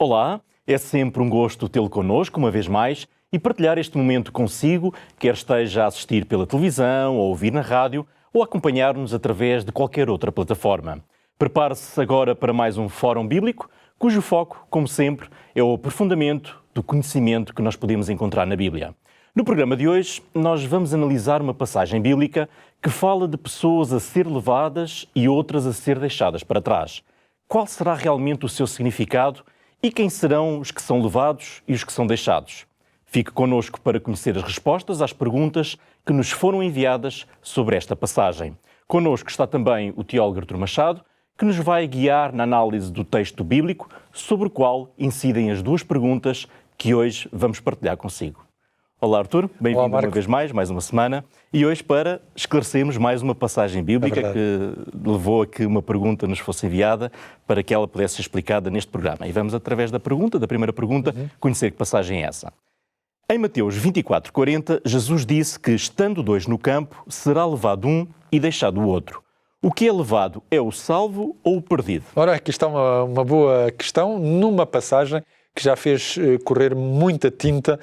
Olá, é sempre um gosto tê-lo connosco uma vez mais e partilhar este momento consigo, quer esteja a assistir pela televisão, ou ouvir na rádio, ou acompanhar-nos através de qualquer outra plataforma. Prepare-se agora para mais um Fórum Bíblico, cujo foco, como sempre, é o aprofundamento do conhecimento que nós podemos encontrar na Bíblia. No programa de hoje, nós vamos analisar uma passagem bíblica que fala de pessoas a ser levadas e outras a ser deixadas para trás. Qual será realmente o seu significado e quem serão os que são levados e os que são deixados? Fique connosco para conhecer as respostas às perguntas que nos foram enviadas sobre esta passagem. Connosco está também o teólogo Artur Machado, que nos vai guiar na análise do texto bíblico, sobre o qual incidem as duas perguntas que hoje vamos partilhar consigo. Olá Artur, bem-vindo uma vez mais uma semana, e hoje para esclarecermos mais uma passagem bíblica que levou a que uma pergunta nos fosse enviada para que ela pudesse ser explicada neste programa. E vamos, através da primeira pergunta, conhecer que passagem é essa. Em Mateus 24:40, Jesus disse que, estando dois no campo, será levado um e deixado o outro. O que é levado é o salvo ou o perdido? Ora, aqui está uma boa questão, numa passagem que já fez correr muita tinta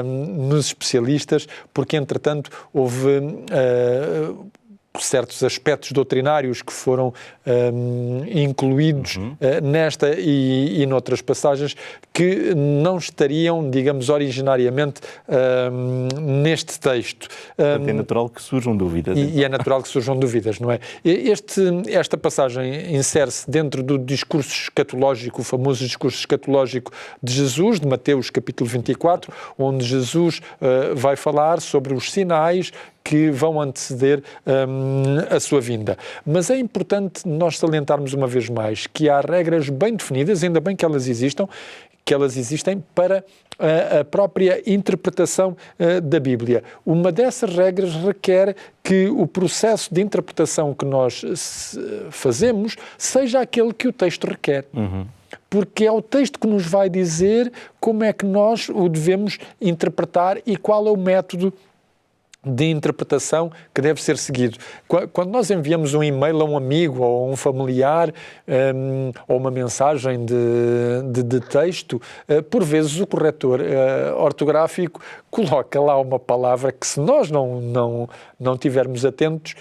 nos especialistas, porque, entretanto, houve certos aspectos doutrinários que foram incluídos nesta e noutras passagens que não estariam, digamos, originariamente neste texto. É natural que surjam dúvidas. E é natural que surjam dúvidas, não é? Esta passagem insere-se dentro do discurso escatológico, o famoso discurso escatológico de Jesus, de Mateus capítulo 24, onde Jesus vai falar sobre os sinais que vão anteceder a sua vinda. Mas é importante nós salientarmos uma vez mais que há regras bem definidas, ainda bem que elas existem para a própria interpretação da Bíblia. Uma dessas regras requer que o processo de interpretação que nós fazemos seja aquele que o texto requer. Porque é o texto que nos vai dizer como é que nós o devemos interpretar e qual é o método de interpretação que deve ser seguido. Quando nós enviamos um e-mail a um amigo ou a um familiar ou uma mensagem de texto, por vezes o corretor ortográfico coloca lá uma palavra que, se nós não tivermos atentos,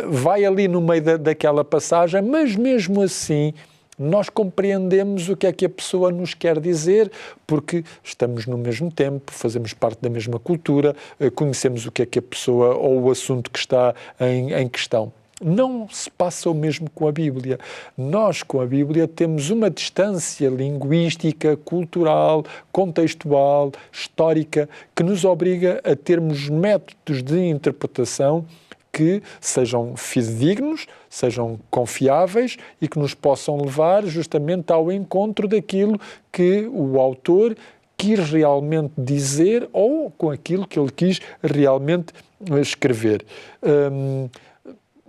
vai ali no meio daquela passagem, mas mesmo assim nós compreendemos o que é que a pessoa nos quer dizer, porque estamos no mesmo tempo, fazemos parte da mesma cultura, conhecemos o que é que a pessoa ou o assunto que está em questão. Não se passa o mesmo com a Bíblia. Nós, com a Bíblia, temos uma distância linguística, cultural, contextual, histórica, que nos obriga a termos métodos de interpretação que sejam fidedignos, sejam confiáveis e que nos possam levar justamente ao encontro daquilo que o autor quis realmente dizer ou com aquilo que ele quis realmente escrever.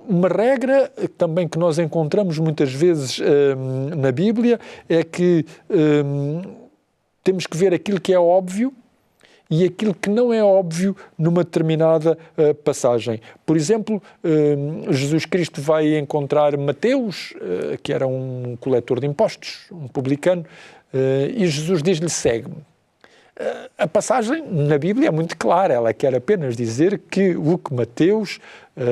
Uma regra também que nós encontramos muitas vezes na Bíblia é que temos que ver aquilo que é óbvio e aquilo que não é óbvio numa determinada passagem. Por exemplo, Jesus Cristo vai encontrar Mateus, que era um coletor de impostos, um publicano, e Jesus diz-lhe: segue-me. A passagem na Bíblia é muito clara, ela quer apenas dizer que o que Mateus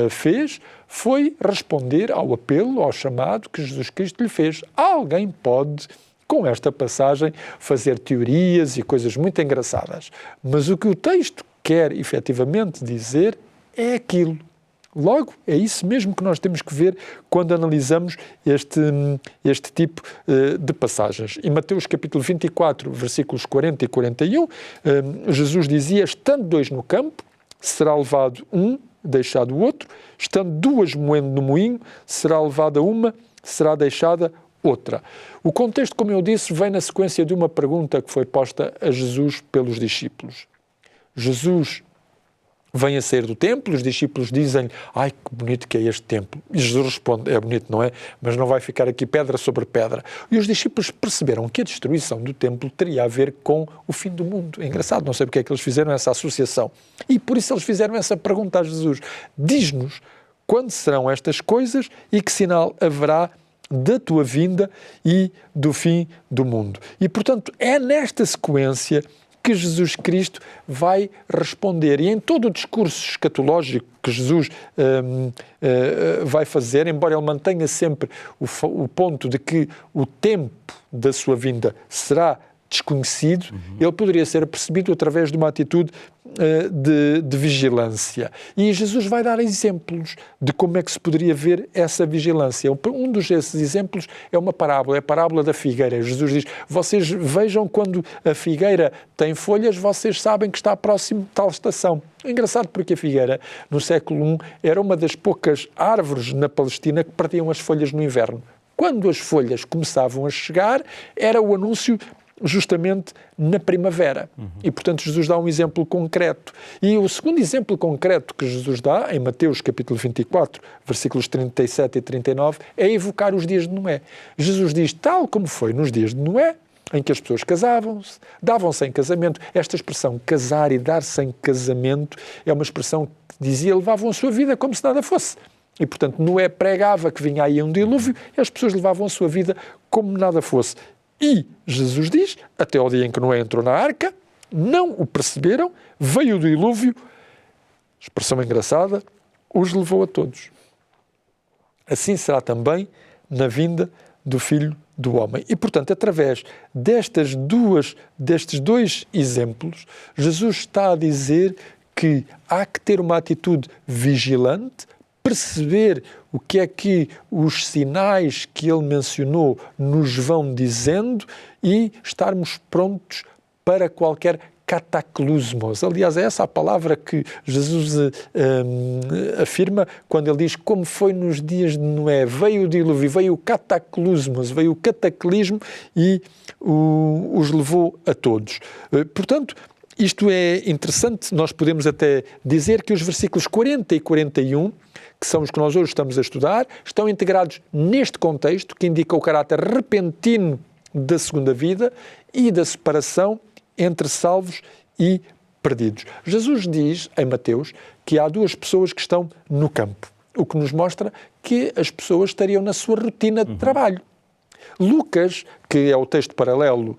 fez foi responder ao apelo, ao chamado que Jesus Cristo lhe fez. Alguém pode, com esta passagem, fazer teorias e coisas muito engraçadas. Mas o que o texto quer efetivamente dizer é aquilo. Logo, é isso mesmo que nós temos que ver quando analisamos este tipo de passagens. Em Mateus capítulo 24, versículos 40 e 41, Jesus dizia: estando dois no campo, será levado um, deixado o outro. Estando duas moendo no moinho, será levada uma, será deixada outra. O contexto, como eu disse, vem na sequência de uma pergunta que foi posta a Jesus pelos discípulos. Jesus vem a sair do templo, os discípulos dizem: ai, que bonito que é este templo. E Jesus responde: é bonito, não é? Mas não vai ficar aqui pedra sobre pedra. E os discípulos perceberam que a destruição do templo teria a ver com o fim do mundo. É engraçado, não sei porque é que eles fizeram essa associação. E por isso eles fizeram essa pergunta a Jesus: diz-nos quando serão estas coisas e que sinal haverá da tua vinda e do fim do mundo. E, portanto, é nesta sequência que Jesus Cristo vai responder. E em todo o discurso escatológico que Jesus vai fazer, embora ele mantenha sempre o ponto de que o tempo da sua vinda será desconhecido, ele poderia ser percebido através de uma atitude de vigilância. E Jesus vai dar exemplos de como é que se poderia ver essa vigilância. Um desses exemplos é uma parábola, é a parábola da figueira. Jesus diz, vocês vejam quando a figueira tem folhas, vocês sabem que está próximo de tal estação. É engraçado porque a figueira, no século I, era uma das poucas árvores na Palestina que perdiam as folhas no inverno. Quando as folhas começavam a chegar, era o anúncio justamente na primavera. E, portanto, Jesus dá um exemplo concreto. E o segundo exemplo concreto que Jesus dá, em Mateus capítulo 24, versículos 37 e 39, é evocar os dias de Noé. Jesus diz, tal como foi nos dias de Noé, em que as pessoas casavam-se, davam-se em casamento. Esta expressão, casar e dar-se em casamento, é uma expressão que dizia, levavam a sua vida como se nada fosse. E, portanto, Noé pregava que vinha aí um dilúvio e as pessoas levavam a sua vida como nada fosse. E Jesus diz, até ao dia em que Noé entrou na arca, não o perceberam, veio o dilúvio, expressão engraçada, os levou a todos. Assim será também na vinda do Filho do Homem. E, portanto, através destes dois exemplos, Jesus está a dizer que há que ter uma atitude vigilante, perceber o que é que os sinais que ele mencionou nos vão dizendo e estarmos prontos para qualquer cataclusmos. Aliás, é essa a palavra que Jesus afirma quando ele diz como foi nos dias de Noé. Veio o dilúvio, veio o cataclusmos, veio o cataclismo e os levou a todos. Portanto, isto é interessante. Nós podemos até dizer que os versículos 40 e 41, que são os que nós hoje estamos a estudar, estão integrados neste contexto que indica o caráter repentino da segunda vida e da separação entre salvos e perdidos. Jesus diz, em Mateus, que há duas pessoas que estão no campo, o que nos mostra que as pessoas estariam na sua rotina de trabalho. Lucas, que é o texto paralelo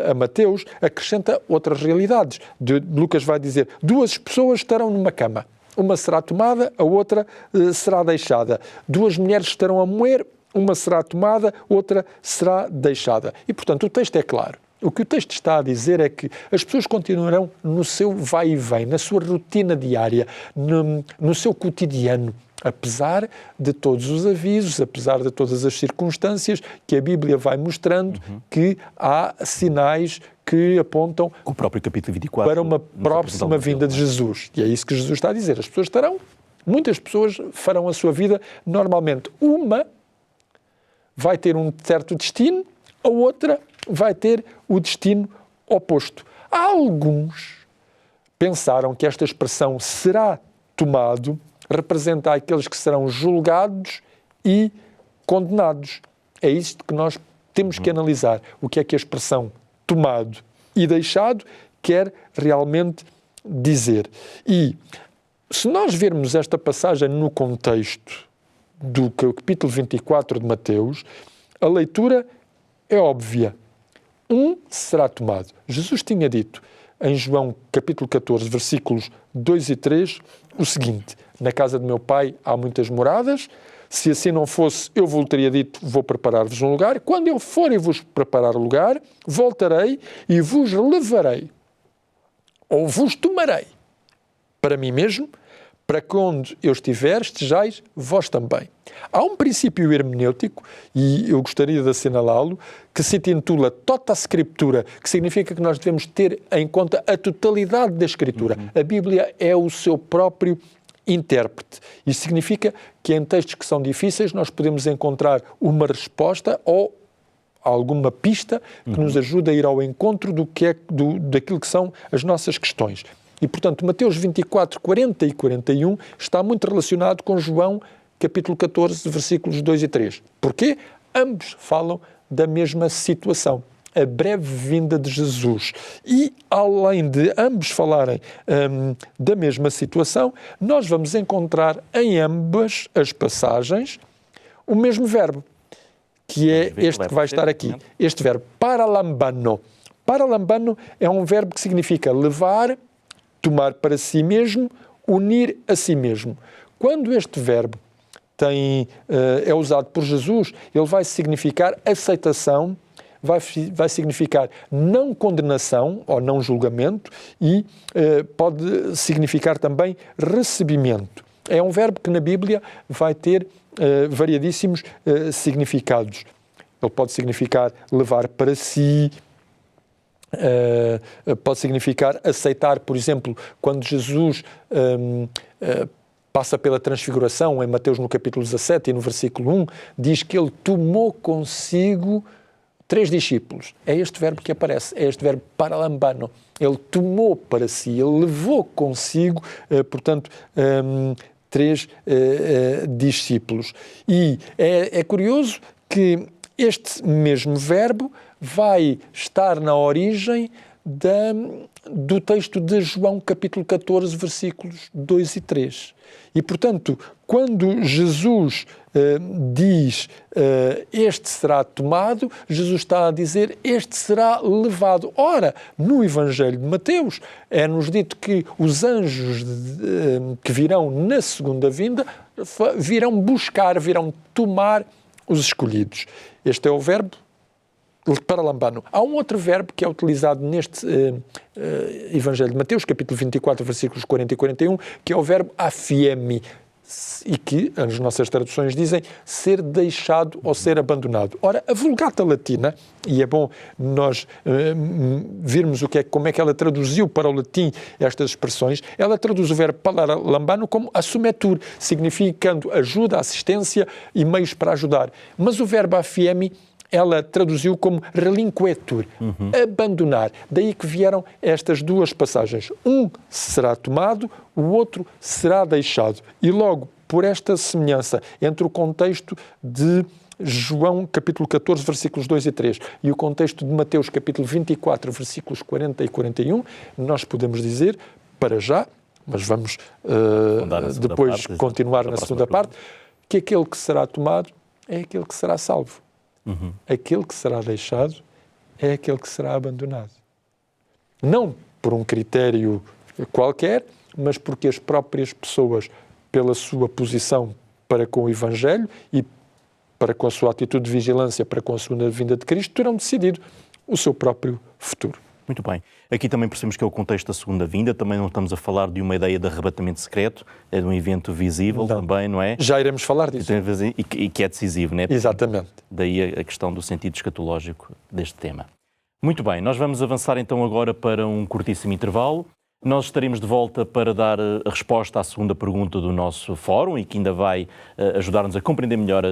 a Mateus, acrescenta outras realidades. Lucas vai dizer, duas pessoas estarão numa cama. Uma será tomada, a outra será deixada. Duas mulheres estarão a moer, uma será tomada, outra será deixada. E, portanto, o texto é claro. O que o texto está a dizer é que as pessoas continuarão no seu vai e vem, na sua rotina diária, no seu cotidiano, apesar de todos os avisos, apesar de todas as circunstâncias que a Bíblia vai mostrando que há sinais que apontam o próprio capítulo 24, para uma próxima vinda de Jesus. E é isso que Jesus está a dizer. As pessoas muitas pessoas farão a sua vida normalmente. Uma vai ter um certo destino, a outra vai ter o destino oposto. Alguns pensaram que esta expressão será tomado representa aqueles que serão julgados e condenados. É isto que nós temos que analisar. O que é que a expressão tomado e deixado quer realmente dizer. E se nós vermos esta passagem no contexto do capítulo 24 de Mateus, a leitura é óbvia. Um será tomado. Jesus tinha dito em João capítulo 14, versículos 2 e 3, o seguinte: na casa de meu pai há muitas moradas, se assim não fosse, eu vos teria dito, vou preparar-vos um lugar. Quando eu for e vos preparar o lugar, voltarei e vos levarei, ou vos tomarei, para mim mesmo, para que onde eu estiver, estejais vós também. Há um princípio hermenêutico, e eu gostaria de assinalá-lo, que se intitula Tota Scriptura, que significa que nós devemos ter em conta a totalidade da Escritura. A Bíblia é o seu próprio intérprete. Isso significa que em textos que são difíceis nós podemos encontrar uma resposta ou alguma pista que nos ajude a ir ao encontro daquilo que são as nossas questões. E, portanto, Mateus 24, 40 e 41 está muito relacionado com João, capítulo 14, versículos 2 e 3. Porquê? Ambos falam da mesma situação, a breve vinda de Jesus. E, além de ambos falarem da mesma situação, nós vamos encontrar em ambas as passagens o mesmo verbo, que é este que vai estar aqui. Este verbo, paralambano. Paralambano é um verbo que significa levar, tomar para si mesmo, unir a si mesmo. Quando este verbo é usado por Jesus, ele vai significar aceitação, vai significar não condenação ou não julgamento e pode significar também recebimento. É um verbo que na Bíblia vai ter variadíssimos significados. Ele pode significar levar para si, pode significar aceitar, por exemplo, quando Jesus passa pela transfiguração, em Mateus no capítulo 17 e no versículo 1, diz que ele tomou consigo 3 discípulos. É este verbo que aparece, é este verbo paralambano. Ele tomou para si, ele levou consigo, portanto, 3 discípulos. E é curioso que este mesmo verbo vai estar na origem do texto de João, capítulo 14, versículos 2 e 3. E, portanto, quando Jesus diz este será tomado, Jesus está a dizer este será levado. Ora, no Evangelho de Mateus é-nos dito que os anjos que virão na segunda vinda virão buscar, virão tomar os escolhidos. Este é o verbo paralambano. Há um outro verbo que é utilizado neste Evangelho de Mateus, capítulo 24, versículos 40 e 41, que é o verbo afiemi, e que as nossas traduções dizem ser deixado ou ser abandonado. Ora, a Vulgata Latina, e é bom nós virmos como é que ela traduziu para o latim estas expressões, ela traduz o verbo paralambano como assumetur, significando ajuda, assistência e meios para ajudar. Mas o verbo afiemi ela traduziu como relinquetur, abandonar. Daí que vieram estas duas passagens. Um será tomado, o outro será deixado. E logo, por esta semelhança entre o contexto de João, capítulo 14, versículos 2 e 3, e o contexto de Mateus, capítulo 24, versículos 40 e 41, nós podemos dizer, para já, mas vamos depois continuar na segunda parte, que aquele que será tomado é aquele que será salvo. Aquele que será deixado é aquele que será abandonado. Não por um critério qualquer, mas porque as próprias pessoas, pela sua posição para com o Evangelho e para com a sua atitude de vigilância para com a segunda vinda de Cristo, terão decidido o seu próprio futuro. Muito bem. Aqui também percebemos que é o contexto da segunda vinda, também não estamos a falar de uma ideia de arrebatamento secreto, é de um evento visível também, não é? Já iremos falar disso. E que é decisivo, não é? Exatamente. Daí a questão do sentido escatológico deste tema. Muito bem, nós vamos avançar então agora para um curtíssimo intervalo. Nós estaremos de volta para dar a resposta à segunda pergunta do nosso fórum e que ainda vai ajudar-nos a compreender melhor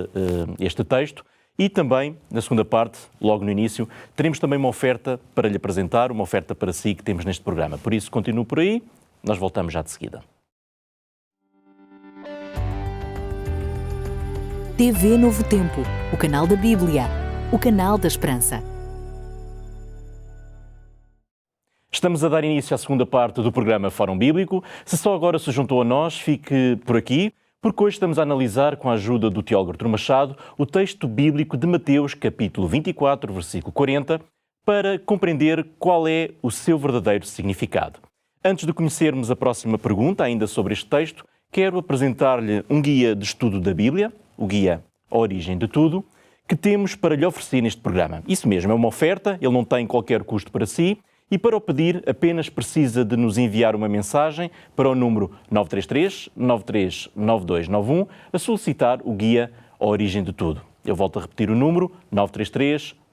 este texto. E também, na segunda parte, logo no início, teremos também uma oferta para lhe apresentar, uma oferta para si que temos neste programa. Por isso, continuo por aí, nós voltamos já de seguida. TV Novo Tempo, o canal da Bíblia, o canal da Esperança. Estamos a dar início à segunda parte do programa Fórum Bíblico. Se só agora se juntou a nós, fique por aqui, porque hoje estamos a analisar, com a ajuda do teólogo Artur Machado, o texto bíblico de Mateus, capítulo 24, versículo 40, para compreender qual é o seu verdadeiro significado. Antes de conhecermos a próxima pergunta, ainda sobre este texto, quero apresentar-lhe um guia de estudo da Bíblia, o guia A Origem de Tudo, que temos para lhe oferecer neste programa. Isso mesmo, é uma oferta, ele não tem qualquer custo para si, e para o pedir apenas precisa de nos enviar uma mensagem para o número 933-939291 a solicitar o guia A Origem de Tudo. Eu volto a repetir o número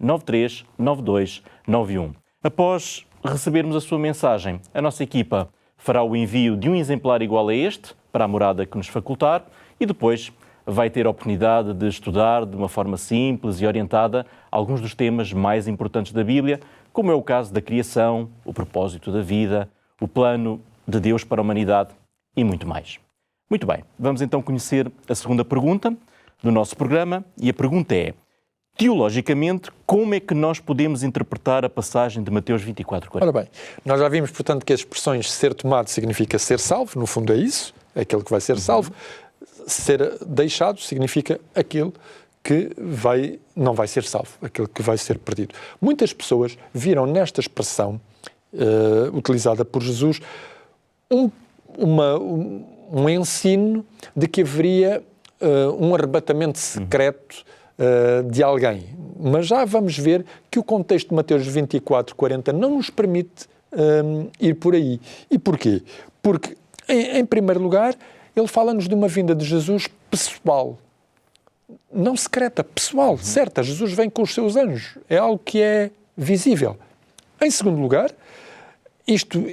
933-939291. Após recebermos a sua mensagem, a nossa equipa fará o envio de um exemplar igual a este para a morada que nos facultar e depois vai ter a oportunidade de estudar de uma forma simples e orientada alguns dos temas mais importantes da Bíblia, como é o caso da criação, o propósito da vida, o plano de Deus para a humanidade e muito mais. Muito bem, vamos então conhecer a segunda pergunta do nosso programa e a pergunta é: teologicamente, como é que nós podemos interpretar a passagem de Mateus 24:40? Ora bem, nós já vimos, portanto, que as expressões ser tomado significa ser salvo, no fundo é isso, é aquele que vai ser salvo. Ser deixado significa aquele que não vai ser salvo, aquele que vai ser perdido. Muitas pessoas viram nesta expressão utilizada por Jesus um ensino de que haveria um arrebatamento secreto de alguém. Mas já vamos ver que o contexto de Mateus 24:40 não nos permite ir por aí. E porquê? Porque, em primeiro lugar, ele fala-nos de uma vinda de Jesus pessoal. Não secreta, pessoal, certa. Jesus vem com os seus anjos. É algo que é visível. Em segundo lugar, isto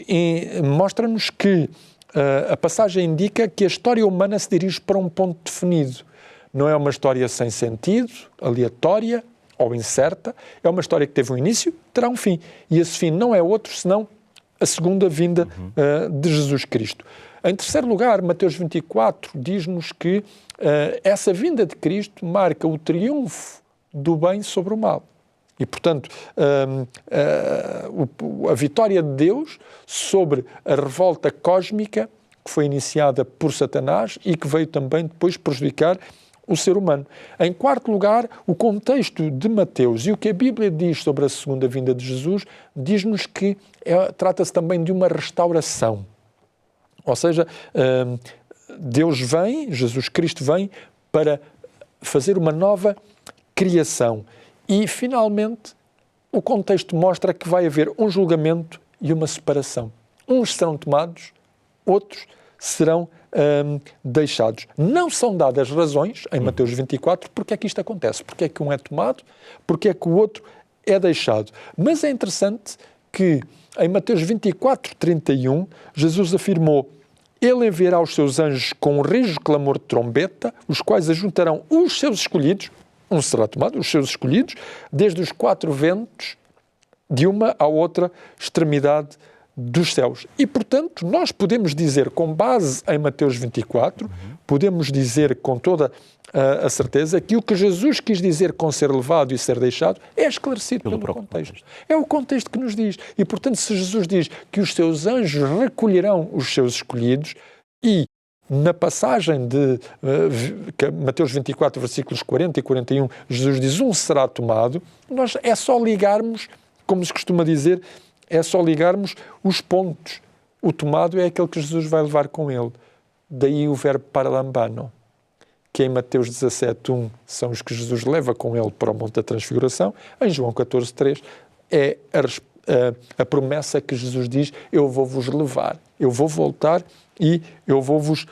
mostra-nos que a passagem indica que a história humana se dirige para um ponto definido. Não é uma história sem sentido, aleatória ou incerta. É uma história que teve um início, terá um fim. E esse fim não é outro senão a segunda vinda de Jesus Cristo. Em terceiro lugar, Mateus 24 diz-nos que essa vinda de Cristo marca o triunfo do bem sobre o mal. E, portanto, a vitória de Deus sobre a revolta cósmica que foi iniciada por Satanás e que veio também depois prejudicar o ser humano. Em quarto lugar, o contexto de Mateus e o que a Bíblia diz sobre a segunda vinda de Jesus diz-nos que trata-se também de uma restauração. Ou seja, Deus vem, Jesus Cristo vem para fazer uma nova criação. E, finalmente, o contexto mostra que vai haver um julgamento e uma separação. Uns serão tomados, outros serão deixados. Não são dadas razões, em Mateus 24, porque é que isto acontece. Porque é que um é tomado, porque é que o outro é deixado. Mas é interessante que, em Mateus 24:31, Jesus afirmou: Ele enviará os seus anjos com um rijo clamor de trombeta, os quais ajuntarão os seus escolhidos, um será tomado, os seus escolhidos, desde os quatro ventos, de uma à outra extremidade dos céus. E, portanto, nós podemos dizer, com base em Mateus 24, podemos dizer com toda a certeza que o que Jesus quis dizer com ser levado e ser deixado é esclarecido pelo contexto. É o contexto que nos diz. E, portanto, se Jesus diz que os seus anjos recolherão os seus escolhidos e na passagem de Mateus 24, versículos 40 e 41, Jesus diz: um será tomado, nós é só ligarmos, como se costuma dizer, é só ligarmos os pontos. O tomado é aquele que Jesus vai levar com ele. Daí o verbo paralambano, que em Mateus 17:1 são os que Jesus leva com ele para o Monte da Transfiguração. Em João 14:3 é a promessa que Jesus diz: eu vou-vos levar, eu vou voltar e eu vou-vos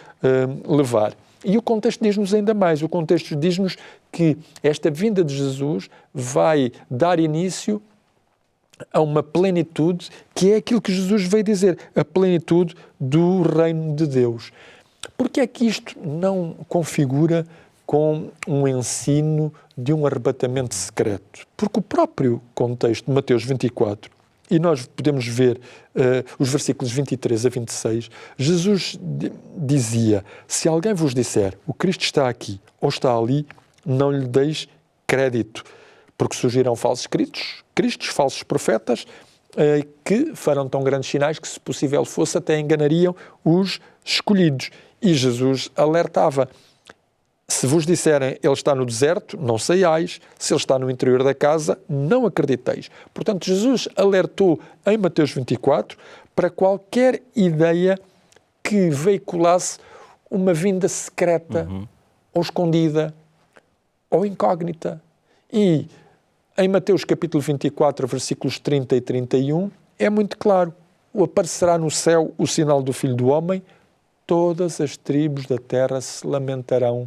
levar. E o contexto diz-nos ainda mais. O contexto diz-nos que esta vinda de Jesus vai dar início a uma plenitude que é aquilo que Jesus veio dizer, a plenitude do reino de Deus. Porque é que isto não configura com um ensino de um arrebatamento secreto? Porque o próprio contexto de Mateus 24, e nós podemos ver os versículos 23 a 26, Jesus dizia: se alguém vos disser o Cristo está aqui ou está ali, não lhe deis crédito, porque surgirão falsos cristos, falsos profetas, que farão tão grandes sinais que, se possível fosse, até enganariam os escolhidos. E Jesus alertava: se vos disserem ele está no deserto, não saiais, se ele está no interior da casa, não acrediteis. Portanto, Jesus alertou em Mateus 24 para qualquer ideia que veiculasse uma vinda secreta, ou escondida, ou incógnita. E em Mateus capítulo 24, versículos 30 e 31, é muito claro: aparecerá no céu o sinal do Filho do Homem, todas as tribos da terra se lamentarão.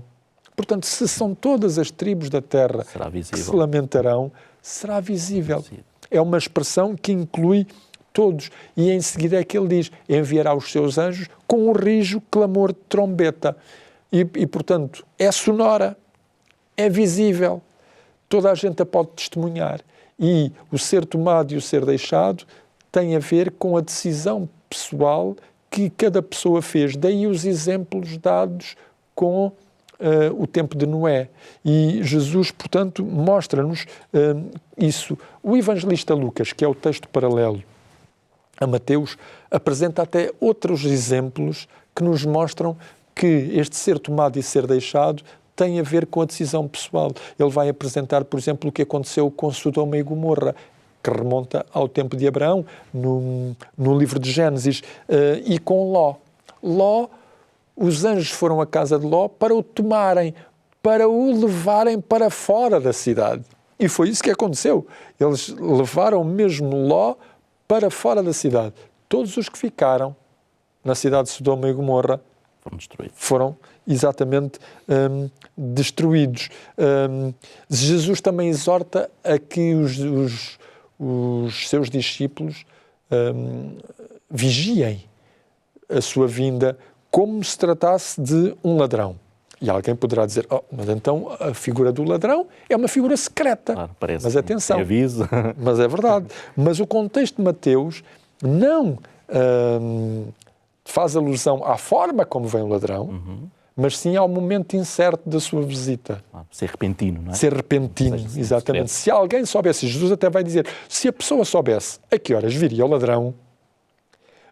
Portanto, se são todas as tribos da terra que se lamentarão, será visível. É uma expressão que inclui todos. E em seguida é que ele diz: enviará os seus anjos com um rijo clamor de trombeta. E portanto, é sonora, é visível. Toda a gente a pode testemunhar. E o ser tomado e o ser deixado tem a ver com a decisão pessoal que cada pessoa fez. Daí os exemplos dados com o tempo de Noé. E Jesus, portanto, mostra-nos isso. O evangelista Lucas, que é o texto paralelo a Mateus, apresenta até outros exemplos que nos mostram que este ser tomado e ser deixado tem a ver com a decisão pessoal. Ele vai apresentar, por exemplo, o que aconteceu com Sodoma e Gomorra, que remonta ao tempo de Abraão, no livro de Gênesis, e com Ló. Ló, os anjos foram à casa de Ló para o tomarem, para o levarem para fora da cidade. E foi isso que aconteceu. Eles levaram mesmo Ló para fora da cidade. Todos os que ficaram na cidade de Sodoma e Gomorra foram exatamente destruídos. Jesus também exorta a que os seus discípulos vigiem a sua vinda como se tratasse de um ladrão. E alguém poderá dizer, mas então a figura do ladrão é uma figura secreta. Claro, parece. Mas atenção, aviso. Mas é verdade. Mas o contexto de Mateus não faz alusão à forma como vem o ladrão, mas sim ao momento incerto da sua visita. Ser repentino, não é? Ser repentino, exatamente. Se alguém soubesse, Jesus até vai dizer, se a pessoa soubesse a que horas viria o ladrão,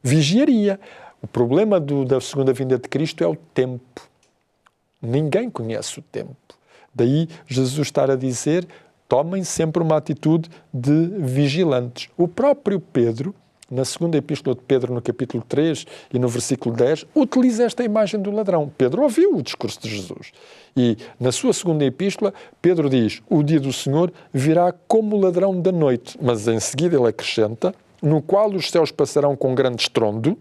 vigiaria. O problema da segunda vinda de Cristo é o tempo. Ninguém conhece o tempo. Daí Jesus estar a dizer, tomem sempre uma atitude de vigilantes. O próprio Pedro, na segunda epístola de Pedro, no capítulo 3 e no versículo 10, utiliza esta imagem do ladrão. Pedro ouviu o discurso de Jesus. E na sua segunda epístola, Pedro diz, o dia do Senhor virá como o ladrão da noite. Mas em seguida ele acrescenta, no qual os céus passarão com grande estrondo,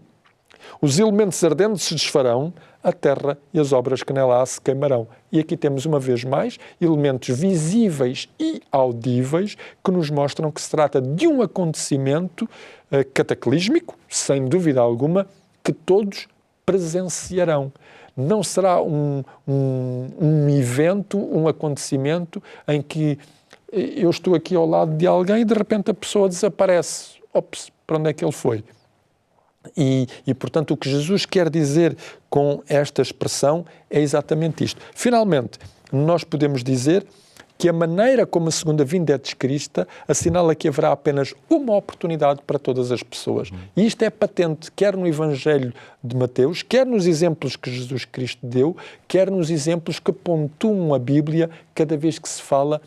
os elementos ardentes se desfarão, a terra e as obras que nela há se queimarão. E aqui temos, uma vez mais, elementos visíveis e audíveis que nos mostram que se trata de um acontecimento cataclísmico, sem dúvida alguma, que todos presenciarão. Não será um evento, um acontecimento em que eu estou aqui ao lado de alguém e de repente a pessoa desaparece. Ops, para onde é que ele foi? E, portanto, o que Jesus quer dizer com esta expressão é exatamente isto. Finalmente, nós podemos dizer que a maneira como a segunda vinda é descrita assinala que haverá apenas uma oportunidade para todas as pessoas. E isto é patente, quer no Evangelho de Mateus, quer nos exemplos que Jesus Cristo deu, quer nos exemplos que pontuam a Bíblia cada vez que se fala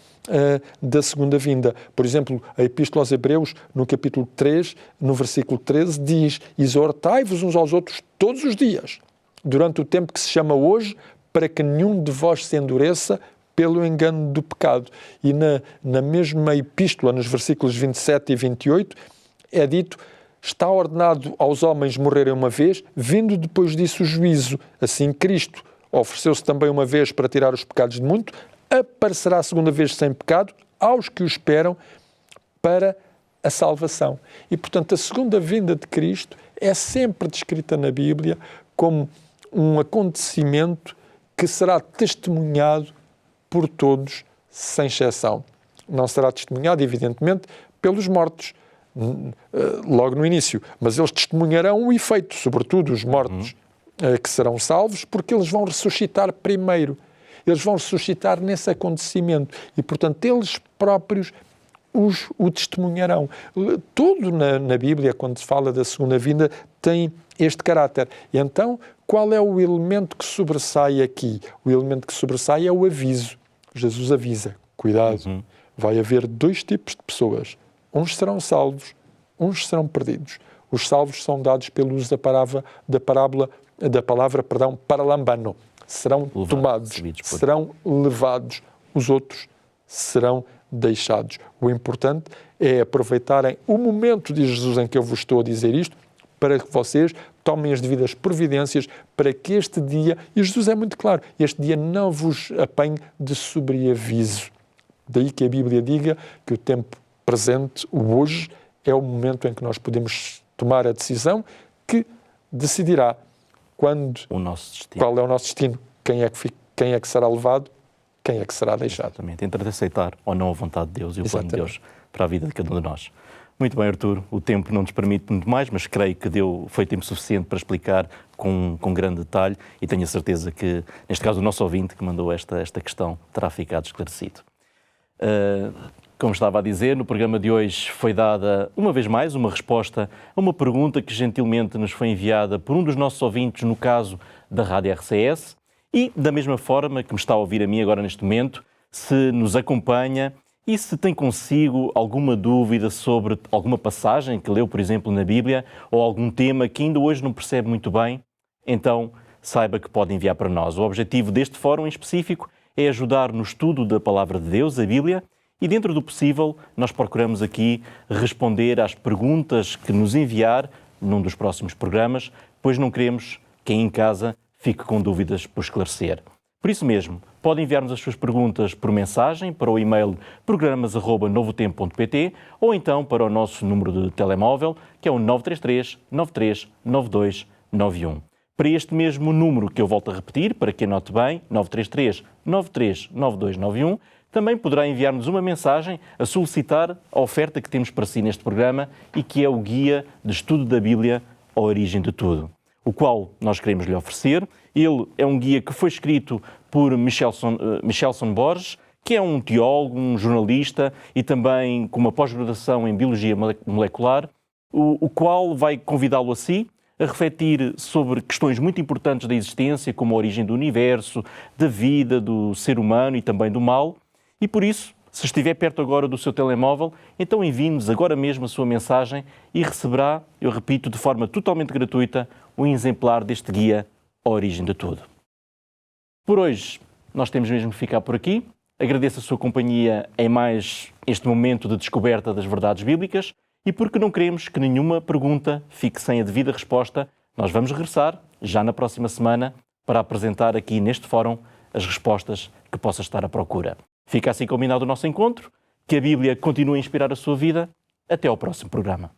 da segunda vinda. Por exemplo, a Epístola aos Hebreus, no capítulo 3, no versículo 13, diz: exortai-vos uns aos outros todos os dias, durante o tempo que se chama hoje, para que nenhum de vós se endureça pelo engano do pecado. E na mesma epístola, nos versículos 27 e 28, é dito: está ordenado aos homens morrerem uma vez, vindo depois disso o juízo. Assim Cristo ofereceu-se também uma vez para tirar os pecados de muito, aparecerá a segunda vez sem pecado aos que o esperam para a salvação. E, portanto, a segunda vinda de Cristo é sempre descrita na Bíblia como um acontecimento que será testemunhado por todos, sem exceção. Não será testemunhado, evidentemente, pelos mortos, logo no início, mas eles testemunharão o efeito, sobretudo os mortos que serão salvos, porque eles vão ressuscitar primeiro. Eles vão ressuscitar nesse acontecimento e, portanto, eles próprios o testemunharão. Tudo na Bíblia, quando se fala da segunda vinda, tem este caráter. E então, qual é o elemento que sobressai aqui? O elemento que sobressai é o aviso. Jesus avisa, cuidado, vai haver dois tipos de pessoas. Uns serão salvos, uns serão perdidos. Os salvos são dados pelo uso da palavra paralambano. Serão tomados, serão levados. Os outros serão deixados. O importante é aproveitarem o momento de Jesus em que eu vos estou a dizer isto, para que vocês tomem as devidas providências para que este dia, e Jesus é muito claro, este dia não vos apanhe de sobreaviso. Daí que a Bíblia diga que o tempo presente, o hoje, é o momento em que nós podemos tomar a decisão que decidirá qual é o nosso destino, quem é que será levado, quem é que será deixado. Exatamente, entre aceitar ou não a vontade de Deus e o plano de Deus para a vida de cada um de nós. Muito bem, Artur, o tempo não nos permite muito mais, mas creio que foi tempo suficiente para explicar com grande detalhe e tenho a certeza que, neste caso, o nosso ouvinte que mandou esta questão terá ficado esclarecido. Como estava a dizer, no programa de hoje foi dada, uma vez mais, uma resposta a uma pergunta que gentilmente nos foi enviada por um dos nossos ouvintes, no caso da Rádio RCS, E da mesma forma que me está a ouvir a mim agora neste momento, se nos acompanha e se tem consigo alguma dúvida sobre alguma passagem que leu, por exemplo, na Bíblia, ou algum tema que ainda hoje não percebe muito bem, então saiba que pode enviar para nós. O objetivo deste fórum em específico é ajudar no estudo da Palavra de Deus, a Bíblia, e dentro do possível nós procuramos aqui responder às perguntas que nos enviar num dos próximos programas, pois não queremos que em casa fique com dúvidas por esclarecer. Por isso mesmo, pode enviar-nos as suas perguntas por mensagem para o e-mail programas@novotempo.pt ou então para o nosso número de telemóvel, que é o 933 93 92 91. Para este mesmo número que eu volto a repetir, para que anote bem, 933 93 92 91, também poderá enviar-nos uma mensagem a solicitar a oferta que temos para si neste programa e que é o Guia de Estudo da Bíblia, A Origem de Tudo, o qual nós queremos lhe oferecer. Ele é um guia que foi escrito por Michelson Borges, que é um teólogo, um jornalista e também com uma pós-graduação em Biologia Molecular, o qual vai convidá-lo a si a refletir sobre questões muito importantes da existência, como a origem do universo, da vida, do ser humano e também do mal. E por isso, se estiver perto agora do seu telemóvel, então envie-nos agora mesmo a sua mensagem e receberá, eu repito, de forma totalmente gratuita, um exemplar deste guia, A Origem de Tudo. Por hoje, nós temos mesmo que ficar por aqui. Agradeço a sua companhia em mais este momento de descoberta das verdades bíblicas e porque não queremos que nenhuma pergunta fique sem a devida resposta, nós vamos regressar, já na próxima semana, para apresentar aqui neste fórum as respostas que possa estar à procura. Fica assim combinado o nosso encontro, que a Bíblia continue a inspirar a sua vida. Até ao próximo programa.